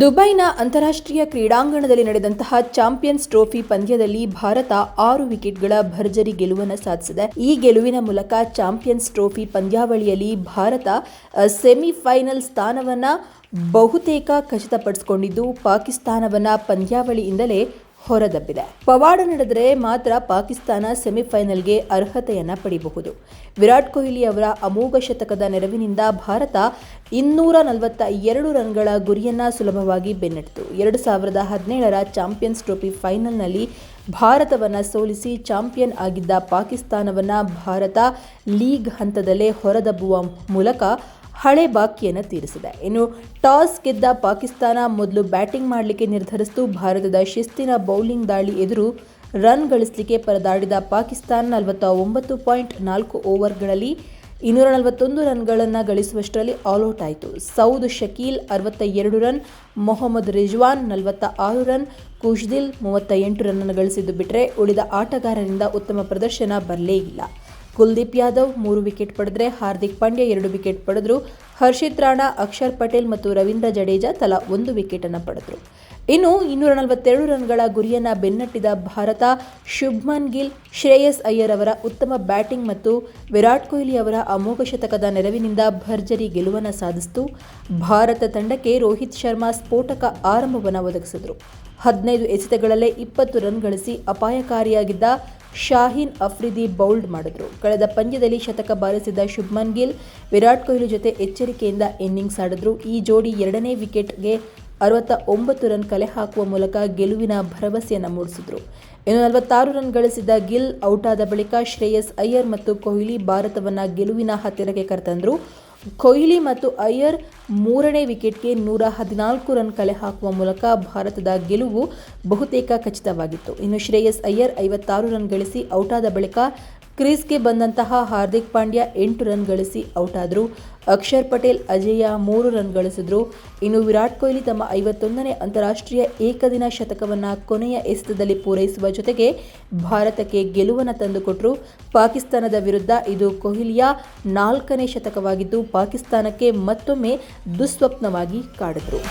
ದುಬೈನ ಅಂತಾರಾಷ್ಟ್ರೀಯ ಕ್ರೀಡಾಂಗಣದಲ್ಲಿ ನಡೆದಂತಹ ಚಾಂಪಿಯನ್ಸ್ ಟ್ರೋಫಿ ಪಂದ್ಯದಲ್ಲಿ ಭಾರತ 6 ವಿಕೆಟ್ಗಳ ಭರ್ಜರಿ ಗೆಲುವನ್ನು ಸಾಧಿಸಿದೆ. ಈ ಗೆಲುವಿನ ಮೂಲಕ ಚಾಂಪಿಯನ್ಸ್ ಟ್ರೋಫಿ ಪಂದ್ಯಾವಳಿಯಲ್ಲಿ ಭಾರತ ಸೆಮಿಫೈನಲ್ ಸ್ಥಾನವನ್ನು ಬಹುತೇಕ ಖಚಿತಪಡಿಸಿಕೊಂಡಿದ್ದು ಪಾಕಿಸ್ತಾನವನ್ನು ಪಂದ್ಯಾವಳಿಯಿಂದಲೇ ಹೊರದಬ್ಬಿದೆ. ಪವಾಡ ನಡೆದರೆ ಮಾತ್ರ ಪಾಕಿಸ್ತಾನ ಸೆಮಿಫೈನಲ್ಗೆ ಅರ್ಹತೆಯನ್ನು ಪಡೆಯಬಹುದು. ವಿರಾಟ್ ಕೊಹ್ಲಿ ಅವರ ಅಮೋಘ ಶತಕದ ನೆರವಿನಿಂದ ಭಾರತ 242 ರನ್ಗಳ ಗುರಿಯನ್ನು ಸುಲಭವಾಗಿ ಬೆನ್ನಟ್ಟಿತು. 2017ರ ಚಾಂಪಿಯನ್ಸ್ ಟ್ರೋಫಿ ಫೈನಲ್ನಲ್ಲಿ ಭಾರತವನ್ನು ಸೋಲಿಸಿ ಚಾಂಪಿಯನ್ ಆಗಿದ್ದ ಪಾಕಿಸ್ತಾನವನ್ನು ಭಾರತ ಲೀಗ್ ಹಂತದಲ್ಲೇ ಹೊರದಬ್ಬುವ ಮೂಲಕ ಹಳೆ ಬಾಕಿಯನ್ನು ತೀರಿಸಿದೆ. ಇನ್ನು ಟಾಸ್ ಗೆದ್ದ ಪಾಕಿಸ್ತಾನ ಮೊದಲು ಬ್ಯಾಟಿಂಗ್ ಮಾಡಲಿಕ್ಕೆ ನಿರ್ಧರಿಸಿತು. ಭಾರತದ ಶಿಸ್ತಿನ ಬೌಲಿಂಗ್ ದಾಳಿ ಎದುರು ರನ್ ಗಳಿಸಲಿಕ್ಕೆ ಪರದಾಡಿದ ಪಾಕಿಸ್ತಾನ 49.4 ಓವರ್ಗಳಲ್ಲಿ 241 ರನ್ಗಳನ್ನು ಗಳಿಸುವಷ್ಟರಲ್ಲಿ ಆಲ್ಔಟ್ ಆಯಿತು. Saud Shakeel 62 run, Mohammad Rizwan 46 run, Khushdil 38 run ಗಳಿಸಿದ್ದು ಬಿಟ್ಟರೆ ಉಳಿದ ಆಟಗಾರರಿಂದ ಉತ್ತಮ ಪ್ರದರ್ಶನ ಬರಲೇ ಇಲ್ಲ. ಕುಲ್ದೀಪ್ ಯಾದವ್ 3 ವಿಕೆಟ್ ಪಡೆದರೆ ಹಾರ್ದಿಕ್ ಪಾಂಡ್ಯ 2 ವಿಕೆಟ್ ಪಡೆದರು. ಹರ್ಷಿತ್ ರಾಣಾ, ಅಕ್ಷರ್ ಪಟೇಲ್ ಮತ್ತು ರವೀಂದ್ರ ಜಡೇಜಾ ತಲಾ 1 ವಿಕೆಟನ್ನು ಪಡೆದರು. ಇನ್ನು 242 ರನ್ಗಳ ಗುರಿಯನ್ನು ಬೆನ್ನಟ್ಟಿದ ಭಾರತ ಶುಭ್ಮನ್ ಗಿಲ್, ಶ್ರೇಯಸ್ ಅಯ್ಯರ್ ಅವರ ಉತ್ತಮ ಬ್ಯಾಟಿಂಗ್ ಮತ್ತು ವಿರಾಟ್ ಕೊಹ್ಲಿ ಅವರ ಅಮೋಘ ಶತಕದ ನೆರವಿನಿಂದ ಭರ್ಜರಿ ಗೆಲುವನ್ನು ಸಾಧಿಸಿತು. ಭಾರತ ತಂಡಕ್ಕೆ ರೋಹಿತ್ ಶರ್ಮಾ ಸ್ಫೋಟಕ ಆರಂಭವನ್ನು ಒದಗಿಸಿದರು. 15 ಎಸೆತಗಳಲ್ಲೇ 20 ರನ್ ಗಳಿಸಿ ಅಪಾಯಕಾರಿಯಾಗಿದ್ದ ಶಾಹೀನ್ ಅಫ್ರಿದಿ ಬೌಲ್ಡ್ ಮಾಡಿದರು. ಕಳೆದ ಪಂದ್ಯದಲ್ಲಿ ಶತಕ ಬಾರಿಸಿದ್ದ ಶುಭ್ಮನ್ ಗಿಲ್ ವಿರಾಟ್ ಕೊಹ್ಲಿ ಜೊತೆ ಎಚ್ಚರಿಕೆಯಿಂದ ಇನ್ನಿಂಗ್ಸ್ ಆಡಿದ್ರು. ಈ ಜೋಡಿ 2ನೇ ವಿಕೆಟ್ಗೆ 69 ರನ್ ಕಲೆ ಹಾಕುವ ಮೂಲಕ ಗೆಲುವಿನ ಭರವಸೆಯನ್ನು ಮೂಡಿಸಿದ್ರು. ಇನ್ನು 46 ರನ್ ಗಳಿಸಿದ್ದ ಗಿಲ್ ಔಟ್ ಆದ ಬಳಿಕ ಶ್ರೇಯಸ್ ಅಯ್ಯರ್ ಮತ್ತು ಕೊಹ್ಲಿ ಭಾರತವನ್ನು ಗೆಲುವಿನ ಹತ್ತಿರಕ್ಕೆ ಕರೆತಂದರು. ಕೊಹ್ಲಿ ಮತ್ತು ಅಯ್ಯರ್ 3ನೇ ವಿಕೆಟ್ಗೆ 114 ರನ್ ಕಲೆ ಹಾಕುವ ಮೂಲಕ ಭಾರತದ ಗೆಲುವು ಬಹುತೇಕ ಖಚಿತವಾಗಿತ್ತು. ಇನ್ನು ಶ್ರೇಯಸ್ ಅಯ್ಯರ್ 56 ರನ್ ಗಳಿಸಿ ಔಟ್ ಆದ ಬಳಿಕ ಕ್ರೀಸ್ಗೆ ಬಂದಂತಹ ಹಾರ್ದಿಕ್ ಪಾಂಡ್ಯ 8 ರನ್ ಗಳಿಸಿ ಔಟ್ ಆದರು. ಅಕ್ಷರ್ ಪಟೇಲ್ ಅಜೇಯ 3 ರನ್ ಗಳಿಸಿದರು. ಇನ್ನು ವಿರಾಟ್ ಕೊಹ್ಲಿ ತಮ್ಮ 51ನೇ ಅಂತಾರಾಷ್ಟ್ರೀಯ ಏಕದಿನ ಶತಕವನ್ನು ಕೊನೆಯ ಎಸೆತದಲ್ಲಿ ಪೂರೈಸುವ ಜೊತೆಗೆ ಭಾರತಕ್ಕೆ ಗೆಲುವನ್ನು ತಂದುಕೊಟ್ಟರು. ಪಾಕಿಸ್ತಾನದ ವಿರುದ್ಧ ಇದು ಕೊಹ್ಲಿಯ 4ನೇ ಶತಕವಾಗಿದ್ದು ಪಾಕಿಸ್ತಾನಕ್ಕೆ ಮತ್ತೊಮ್ಮೆ ದುಃಸ್ವಪ್ನವಾಗಿ ಕಾಡಿದರು.